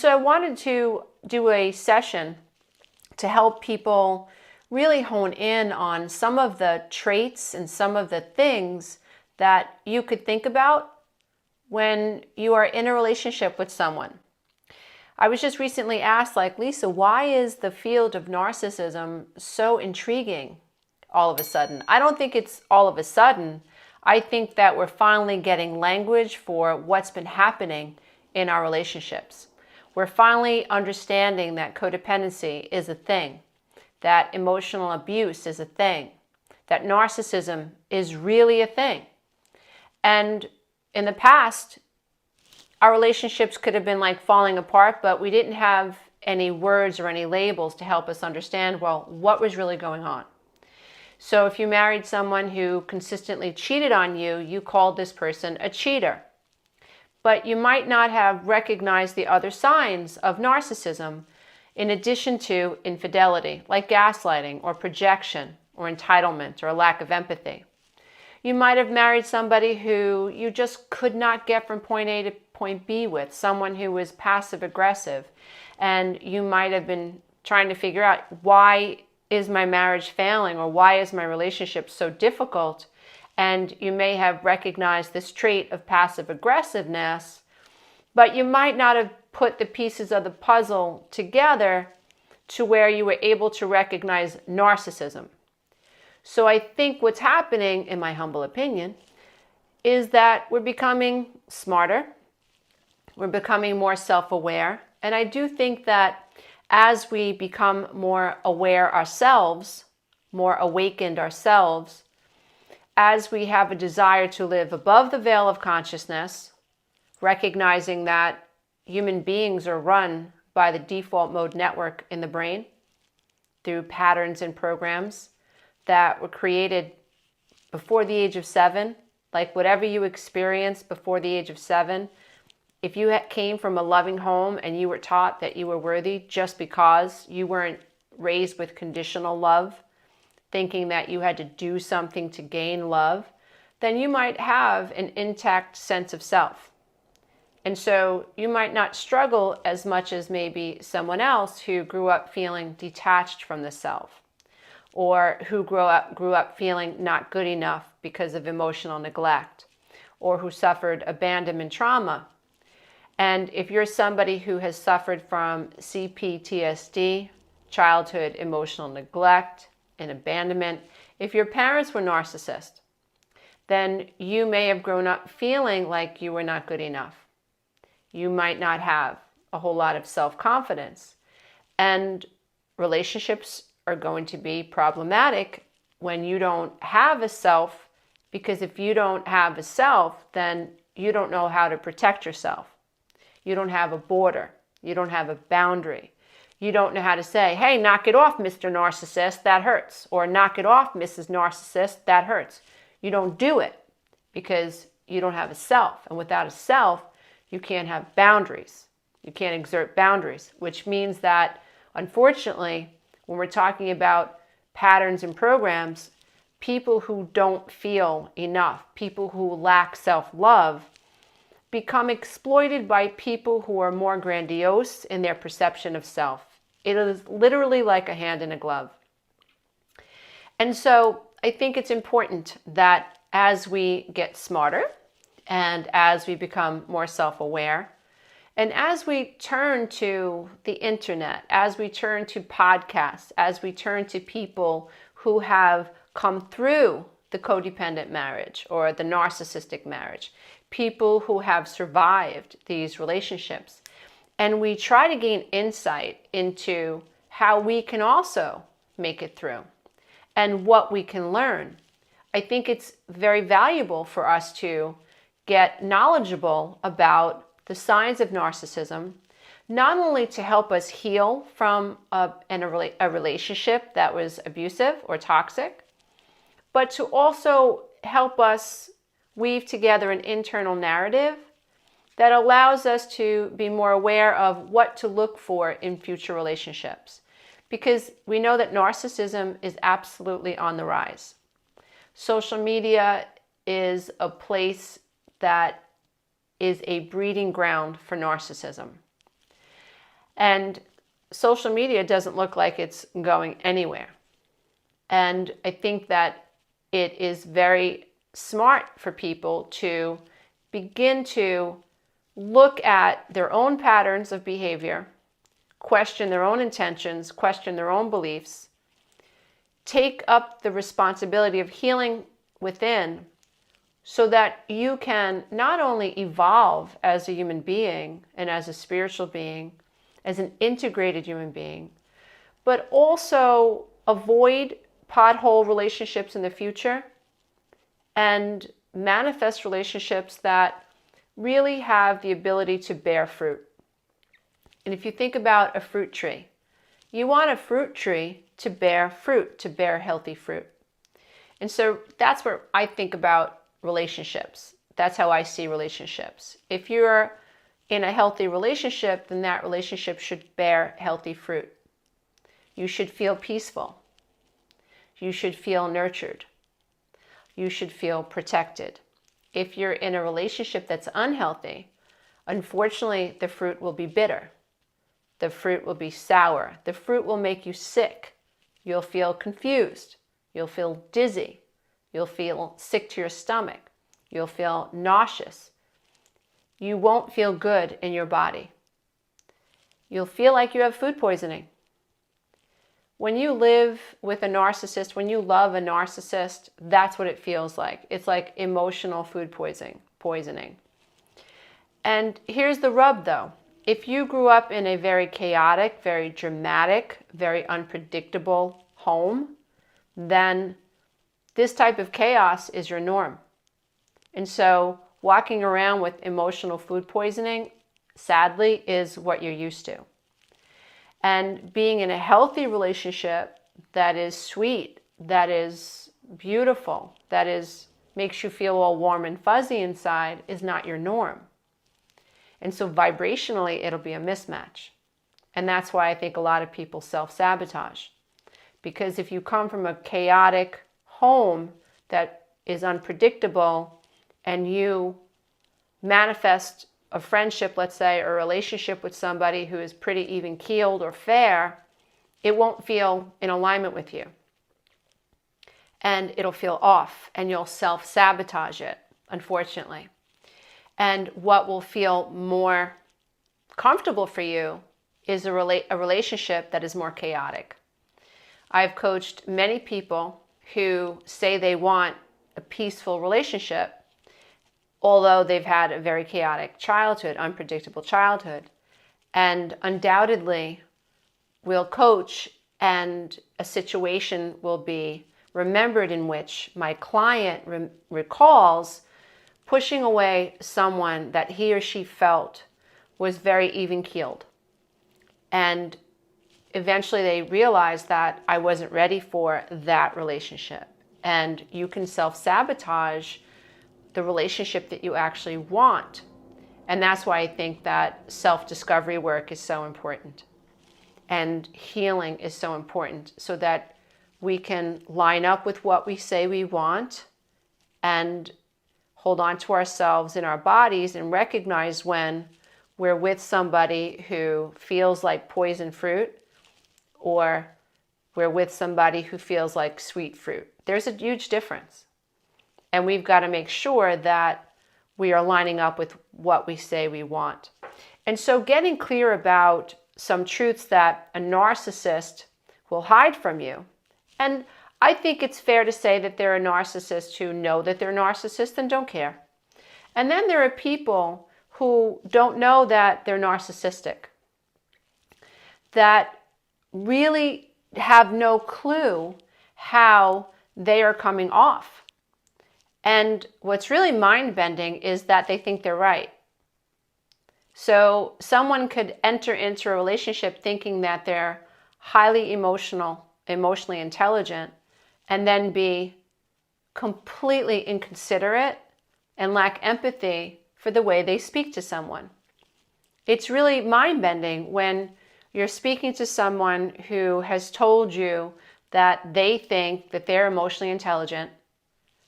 so I wanted to do a session to help people really hone in on some of the traits and some of the things that you could think about when you are in a relationship with someone. I was just recently asked, like, Lisa, why is the field of narcissism so intriguing all of a sudden? I don't think it's all of a sudden. I think that we're finally getting language for what's been happening in our relationships. We're finally understanding that codependency is a thing, that emotional abuse is a thing, that narcissism is really a thing. And in the past, our relationships could have been like falling apart, but we didn't have any words or any labels to help us understand, well, what was really going on. So if you married someone who consistently cheated on you, you called this person a cheater. But you might not have recognized the other signs of narcissism in addition to infidelity, like gaslighting or projection or entitlement or lack of empathy. You might have married somebody who you just could not get from point A to point B with, someone who was passive aggressive, and you might have been trying to figure out, why is my marriage failing, or why is my relationship so difficult? And you may have recognized this trait of passive aggressiveness, but you might not have put the pieces of the puzzle together to where you were able to recognize narcissism. So I think what's happening, in my humble opinion, is that we're becoming smarter, we're becoming more self-aware, and I do think that as we become more aware ourselves, more awakened ourselves, as we have a desire to live above the veil of consciousness, recognizing that human beings are run by the default mode network in the brain through patterns and programs that were created before the age of 7, like whatever you experienced before the age of 7, if you came from a loving home and you were taught that you were worthy just because you weren't raised with conditional love, thinking that you had to do something to gain love, then you might have an intact sense of self. And so you might not struggle as much as maybe someone else who grew up feeling detached from the self, or who grew up feeling not good enough because of emotional neglect, or who suffered abandonment trauma. And if you're somebody who has suffered from CPTSD, childhood emotional neglect and abandonment, if your parents were narcissists, then you may have grown up feeling like you were not good enough. You might not have a whole lot of self-confidence. And relationships are going to be problematic when you don't have a self, because if you don't have a self, then you don't know how to protect yourself. You don't have a border. You don't have a boundary. You don't know how to say, hey, knock it off, Mr. Narcissist, that hurts. Or knock it off, Mrs. Narcissist, that hurts. You don't do it because you don't have a self. And without a self, you can't have boundaries. You can't exert boundaries, which means that, unfortunately, when we're talking about patterns and programs, people who don't feel enough, people who lack self-love, become exploited by people who are more grandiose in their perception of self. It is literally like a hand in a glove. And so I think it's important that as we get smarter and as we become more self-aware, and as we turn to the internet, as we turn to podcasts, as we turn to people who have come through the codependent marriage or the narcissistic marriage, people who have survived these relationships, and we try to gain insight into how we can also make it through and what we can learn, I think it's very valuable for us to get knowledgeable about the signs of narcissism, not only to help us heal from a relationship that was abusive or toxic, but to also help us weave together an internal narrative that allows us to be more aware of what to look for in future relationships. Because we know that narcissism is absolutely on the rise. Social media is a place that is a breeding ground for narcissism. And social media doesn't look like it's going anywhere. And I think that it is very smart for people to begin to look at their own patterns of behavior, question their own intentions, question their own beliefs, take up the responsibility of healing within so that you can not only evolve as a human being and as a spiritual being, as an integrated human being, but also avoid pothole relationships in the future and manifest relationships that really have the ability to bear fruit. And if you think about a fruit tree, you want a fruit tree to bear fruit, to bear healthy fruit. And so that's what I think about relationships. That's how I see relationships. If you're in a healthy relationship, then that relationship should bear healthy fruit. You should feel peaceful. You should feel nurtured. You should feel protected. If you're in a relationship that's unhealthy, unfortunately, the fruit will be bitter. The fruit will be sour. The fruit will make you sick. You'll feel confused. You'll feel dizzy. You'll feel sick to your stomach. You'll feel nauseous. You won't feel good in your body. You'll feel like you have food poisoning. When you live with a narcissist, when you love a narcissist, that's what it feels like. It's like emotional food poisoning. And here's the rub though. If you grew up in a very chaotic, very dramatic, very unpredictable home, then this type of chaos is your norm. And so walking around with emotional food poisoning, sadly, is what you're used to. And being in a healthy relationship that is sweet, that is beautiful, makes you feel all warm and fuzzy inside is not your norm. And so vibrationally, it'll be a mismatch. And that's why I think a lot of people self-sabotage. Because if you come from a chaotic home that is unpredictable and you manifest a friendship, let's say, or a relationship with somebody who is pretty even-keeled or fair, it won't feel in alignment with you. And it'll feel off, and you'll self-sabotage it, unfortunately. And what will feel more comfortable for you is a relationship that is more chaotic. I've coached many people who say they want a peaceful relationship, although they've had a very chaotic childhood, unpredictable childhood. And undoubtedly, we'll coach and a situation will be remembered in which my client recalls pushing away someone that he or she felt was very even-keeled. And eventually they realized that I wasn't ready for that relationship. And you can self-sabotage the relationship that you actually want. And that's why I think that self-discovery work is so important. And healing is so important so that we can line up with what we say we want and hold on to ourselves in our bodies and recognize when we're with somebody who feels like poison fruit or we're with somebody who feels like sweet fruit. There's a huge difference. And we've got to make sure that we are lining up with what we say we want. And so getting clear about some truths that a narcissist will hide from you. And I think it's fair to say that there are narcissists who know that they're narcissists and don't care. And then there are people who don't know that they're narcissistic, that really have no clue how they are coming off. And what's really mind-bending is that they think they're right. So someone could enter into a relationship thinking that they're highly emotionally intelligent, and then be completely inconsiderate and lack empathy for the way they speak to someone. It's really mind-bending when you're speaking to someone who has told you that they think that they're emotionally intelligent,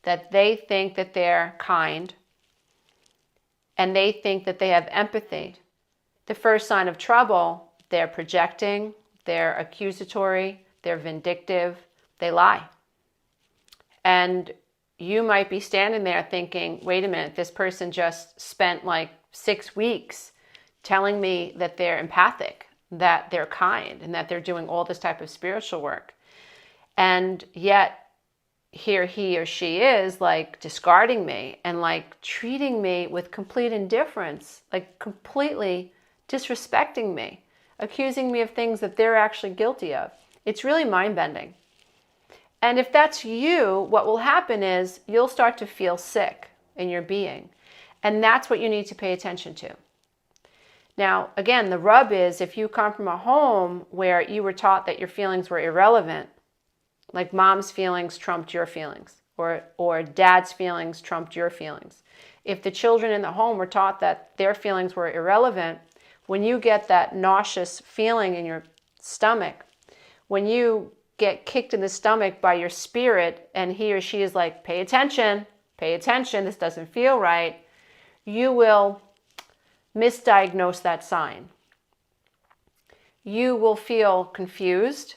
that they think that they're kind, and they think that they have empathy. The first sign of trouble they're projecting, they're accusatory, they're vindictive, they lie. And you might be standing there thinking, wait a minute, this person just spent like 6 weeks telling me that they're empathic, that they're kind, and that they're doing all this type of spiritual work. And yet here he or she is like discarding me and like treating me with complete indifference, like completely disrespecting me, accusing me of things that they're actually guilty of. It's really mind-bending. And if that's you, what will happen is you'll start to feel sick in your being. And that's what you need to pay attention to. Now, again, the rub is if you come from a home where you were taught that your feelings were irrelevant, like mom's feelings trumped your feelings, or dad's feelings trumped your feelings. If the children in the home were taught that their feelings were irrelevant, when you get that nauseous feeling in your stomach, when you get kicked in the stomach by your spirit and he or she is like, pay attention, this doesn't feel right, you will misdiagnose that sign. You will feel confused.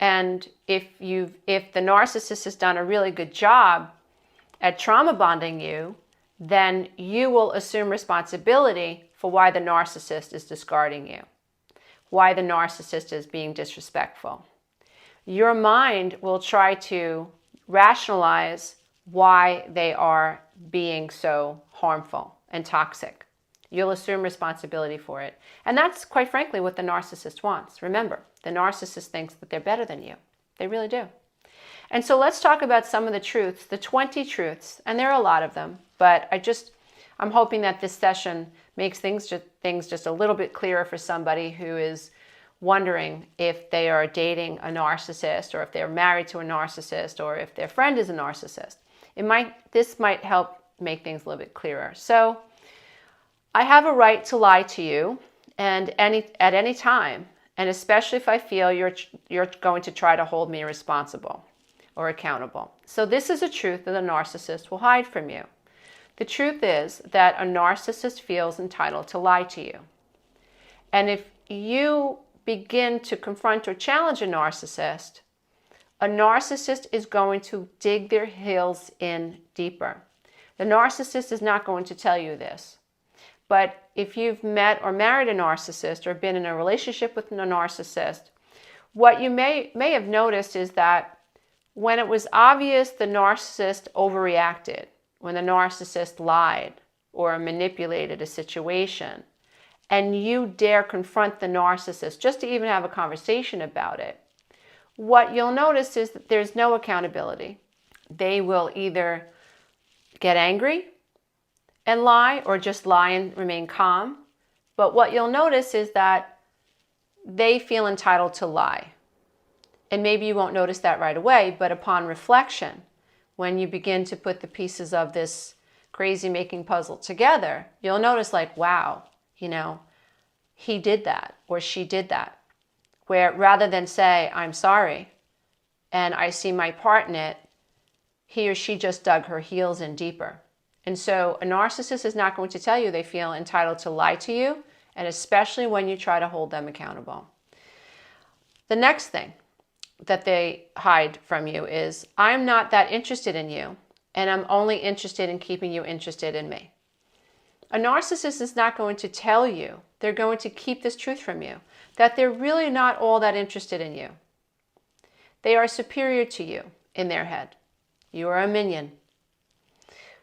And if the narcissist has done a really good job at trauma bonding you, then you will assume responsibility for why the narcissist is discarding you, why the narcissist is being disrespectful. Your mind will try to rationalize why they are being so harmful and toxic. You'll assume responsibility for it. And that's, quite frankly, what the narcissist wants. Remember, the narcissist thinks that they're better than you. They really do. And so let's talk about some of the truths, the 20 truths, and there are a lot of them, but I'm hoping that this session makes things just a little bit clearer for somebody who is wondering if they are dating a narcissist, or if they're married to a narcissist, or if their friend is a narcissist. This might help make things a little bit clearer. So I have a right to lie to you and at any time, and especially if I feel you're going to try to hold me responsible or accountable. So this is a truth that a narcissist will hide from you. The truth is that a narcissist feels entitled to lie to you. And if you begin to confront or challenge a narcissist is going to dig their heels in deeper. The narcissist is not going to tell you this. But if you've met or married a narcissist or been in a relationship with a narcissist, what you may have noticed is that when it was obvious the narcissist overreacted, when the narcissist lied or manipulated a situation, and you dare confront the narcissist just to even have a conversation about it, what you'll notice is that there's no accountability. They will either get angry and lie, or just lie and remain calm. But what you'll notice is that they feel entitled to lie. And maybe you won't notice that right away, but upon reflection, when you begin to put the pieces of this crazy making puzzle together, you'll notice like, wow, he did that or she did that. Where rather than say, I'm sorry, and I see my part in it, he or she just dug her heels in deeper. And so a narcissist is not going to tell you they feel entitled to lie to you, and especially when you try to hold them accountable. The next thing that they hide from you is, I'm not that interested in you, and I'm only interested in keeping you interested in me. A narcissist is not going to tell you, they're going to keep this truth from you, that they're really not all that interested in you. They are superior to you in their head. You are a minion.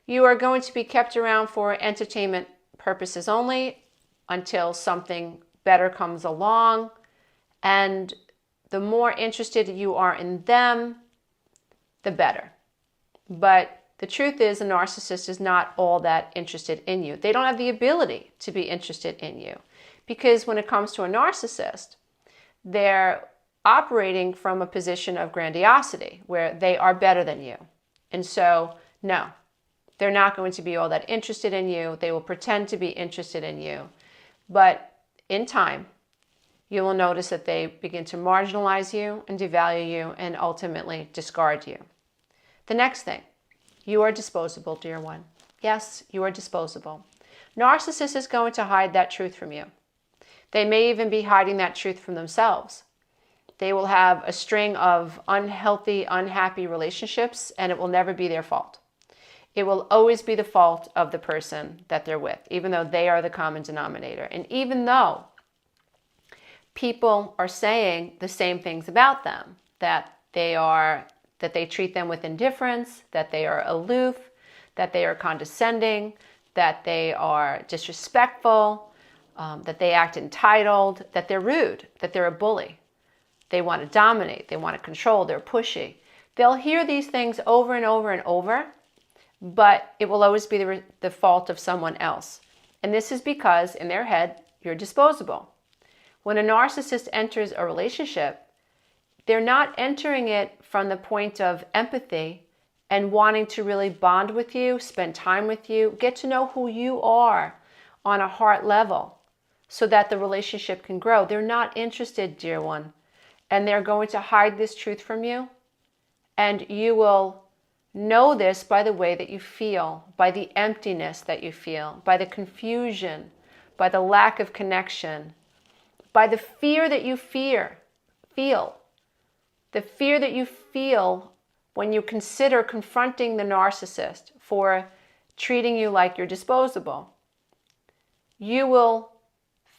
You are going to be kept around for entertainment purposes only until something better comes along. And the more interested you are in them, the better. But the truth is, a narcissist is not all that interested in you. They don't have the ability to be interested in you. Because when it comes to a narcissist, they're operating from a position of grandiosity where they are better than you. And so, no, they're not going to be all that interested in you. They will pretend to be interested in you. But in time, you will notice that they begin to marginalize you and devalue you and ultimately discard you. The next thing, you are disposable, dear one. Yes, you are disposable. Narcissist is going to hide that truth from you They may even be hiding that truth from themselves. They will have a string of unhealthy, unhappy relationships, and it will never be their fault. It will always be the fault of the person that they're with, even though they are the common denominator. And even though people are saying the same things about them, that they treat them with indifference, that they are aloof, that they are condescending, that they are disrespectful, that they act entitled, that they're rude, that they're a bully. They want to dominate, they want to control, they're pushy. They'll hear these things over and over and over, but it will always be the fault of someone else. And this is because in their head, you're disposable. When a narcissist enters a relationship, they're not entering it from the point of empathy and wanting to really bond with you, spend time with you, get to know who you are on a heart level so that the relationship can grow. They're not interested, dear one, and they're going to hide this truth from you. And you will know this by the way that you feel, by the emptiness that you feel, by the confusion, by the lack of connection, by the fear that you feel. The fear that you feel when you consider confronting the narcissist for treating you like you're disposable. You will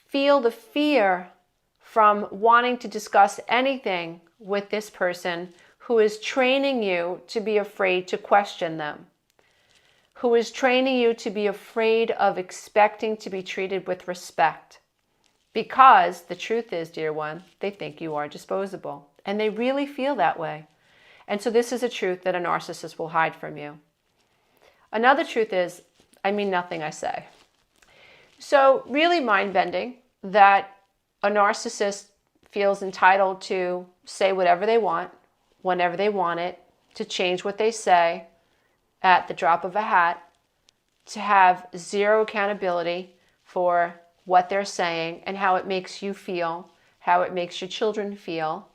feel the fear from wanting to discuss anything with this person who is training you to be afraid to question them, who is training you to be afraid of expecting to be treated with respect. Because the truth is, dear one, they think you are disposable. And they really feel that way. And so this is a truth that a narcissist will hide from you. Another truth is, I mean nothing I say. So really mind-bending that a narcissist feels entitled to say whatever they want, whenever they want it, to change what they say at the drop of a hat, to have zero accountability for what they're saying and how it makes you feel, how it makes your children feel,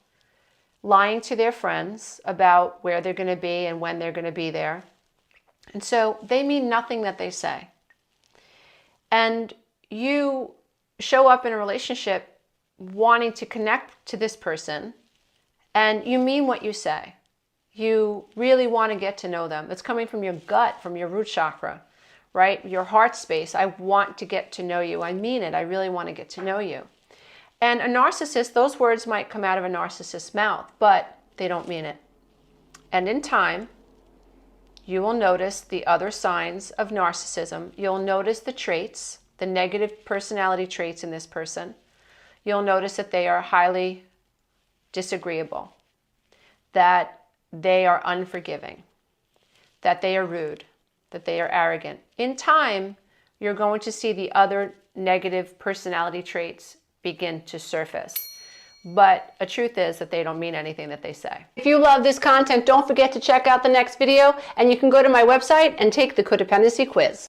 lying to their friends about where they're going to be and when they're going to be there. And so they mean nothing that they say. And you show up in a relationship wanting to connect to this person, and you mean what you say. You really want to get to know them. It's coming from your gut, from your root chakra, right? Your heart space. I want to get to know you. I mean it. I really want to get to know you. And a narcissist, those words might come out of a narcissist's mouth, but they don't mean it. And in time, you will notice the other signs of narcissism. You'll notice the traits, the negative personality traits in this person. You'll notice that they are highly disagreeable, that they are unforgiving, that they are rude, that they are arrogant. In time, you're going to see the other negative personality traits begin to surface. But a truth is that they don't mean anything that they say. If you love this content, don't forget to check out the next video, and you can go to my website and take the codependency quiz.